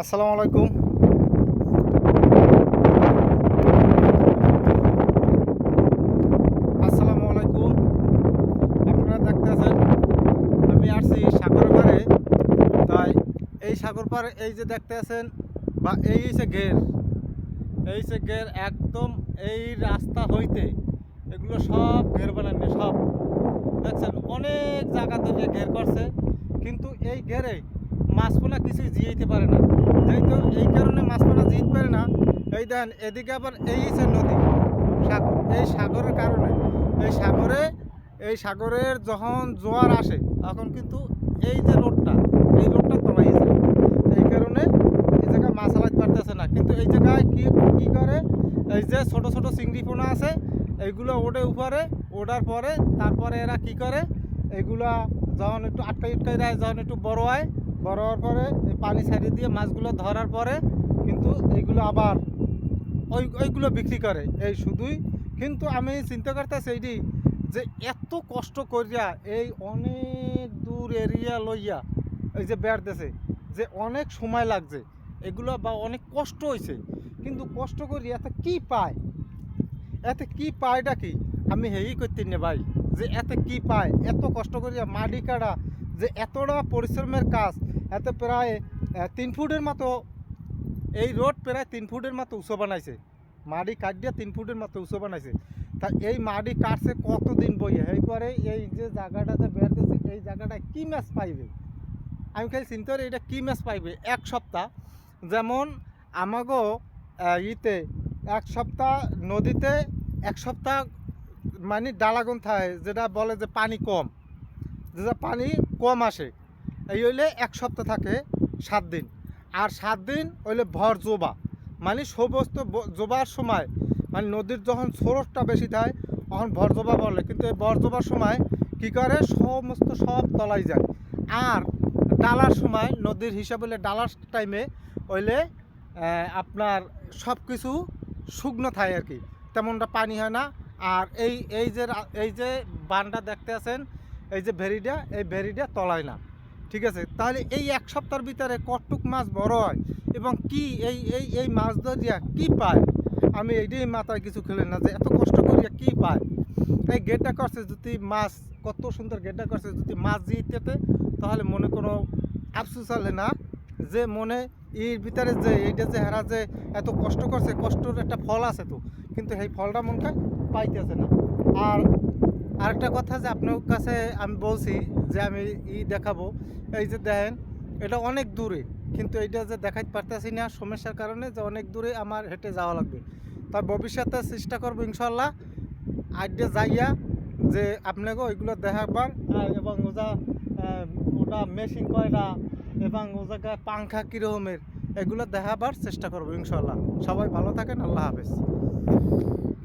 আসসালামু আলাইকুম। আসসালামু আলাইকুম। আপনারা দেখতেছেন আমি আসছি সাগর পাড়ে। তাই এই সাগর পাড়ে এই যে দেখতেছেন বা এই হচ্ছে ঘের একদম এই রাস্তা হইতে এগুলো সব ঘের বানানো সব দেখছেন অনেক জায়গা থেকে ঘের করছে, কিন্তু এই ঘেরে মাছপোনা কিছুই জিইতে পারে না। যেহেতু এই কারণে মাছপোনা জিইতে পারে না, এই দেন এদিকে আবার এই হচ্ছে নদী সাগর। এই সাগরের কারণে এই সাগরের যখন জোয়ার আসে তখন কিন্তু এই রোডটা তলাই যায়। এই কারণে এই জায়গায় মাছ আলাইতে পারতেছে না, কিন্তু এই জায়গায় কি করে, এই যে ছোট ছোট চিংড়ি পোনা আছে এইগুলো ওঠে উপরে, ওঠার পরে তারপরে এরা কি করে, এইগুলা যখন একটু আটকাই দেয়, যখন একটু বড় হয়, বড় হওয়ার পরে এই পানি ছাড়িয়ে দিয়ে মাছগুলো ধরার পরে কিন্তু এইগুলো আবার ওইগুলো বিক্রি করে এই শুধুই। কিন্তু আমি চিন্তা করতেছি এইটি যে এত কষ্ট করিয়া এই অনেক দূর এরিয়া লইয়া এই যে বেড়াতেছে, যে অনেক সময় লাগছে এগুলো বা অনেক কষ্ট হয়েছে, কিন্তু কষ্ট করি এতে কি পায়টা কি আমি হেই করতে নে ভাই, যে এতে কি পায় এত কষ্ট করিয়া মাটি কাটা, যে এতটা পরিশ্রমের কাজ। এতে প্রায় 3 ফুটের মতো এই রোড প্রায় 3 ফুটের মতো উঁচু বানাইছে, মাটি কাটিয়া 3 ফুটের মতো উঁচু বানাইছে। তা এই মাটি কাটছে কতদিন বইয়ে, এরপরে এই যে জায়গাটা যে বেরতেছে এই জায়গাটায় কি মাছ পাইবে, আমি খালি চিন্তা করি এটা কি মাছ পাইবে। এক সপ্তাহ যেমন আমাগো ইতে এক সপ্তাহ নদীতে, এক সপ্তাহ মানে ডালাগুন থাকে, যেটা বলে যে পানি কম আসে, এই হইলে এক সপ্তাহ থাকে 7 দিন। আর 7 দিন হইলে ভর জোবা, মানে সমস্ত জোবার সময়, মানে নদীর যখন স্রোতটা বেশি থাকে তখন ভর জোবা বলে, কিন্তু এই ভর জোবার সময় কী করে সমস্ত সব তলাই যায়। আর ডালার সময় নদীর হিসাব হলে ডালার টাইমে হইলে আপনার সব কিছু শুকনো থাকে আর কি, তেমনটা পানি হয় না। আর এই যে বানটা দেখতে আছেন, এই যে ভেরিটা তলায় না, ঠিক আছে। তাহলে এই এক সপ্তাহের ভিতরে কতটুক মাছ বড় হয় এবং কি এই মাছ ধরিয়া কি পায়, আমি এইটাই মাথায় কিছু খেলে না যে এত কষ্ট করিয়া কি পায়। এই গেটটা করছে যদি মাছ, কত সুন্দর গেটটা করছে, যদি মাছ জিতে তাহলে মনে কোনো আফসোস হলে না, যে মনে এর ভিতরে যে এইটা যে হেরা যে এত কষ্ট করছে, কষ্টর একটা ফল আছে তো, কিন্তু এই ফলটা মনটা পাইতেছে না। আর আরেকটা কথা যে আপনার কাছে আমি বলছি যে আমি দেখাবো, এই যে দেখেন এটা অনেক দূরে, কিন্তু এইটা যে দেখাইতে পারতেছি না সমস্যার কারণে, যে অনেক দূরে আমার হেঁটে যাওয়া লাগবে। তাই ভবিষ্যতে চেষ্টা করবো ইনশাল্লাহ আইডিয়া যাইয়া যে আপনাকে ওইগুলো দেখাবার, এবং ওটা মেশিন কয়টা এবং ও জায়গায় পাংখা কীরকমের এগুলো দেখাবার চেষ্টা করবো ইনশাল্লাহ। সবাই ভালো থাকেন, আল্লাহ হাফেজ।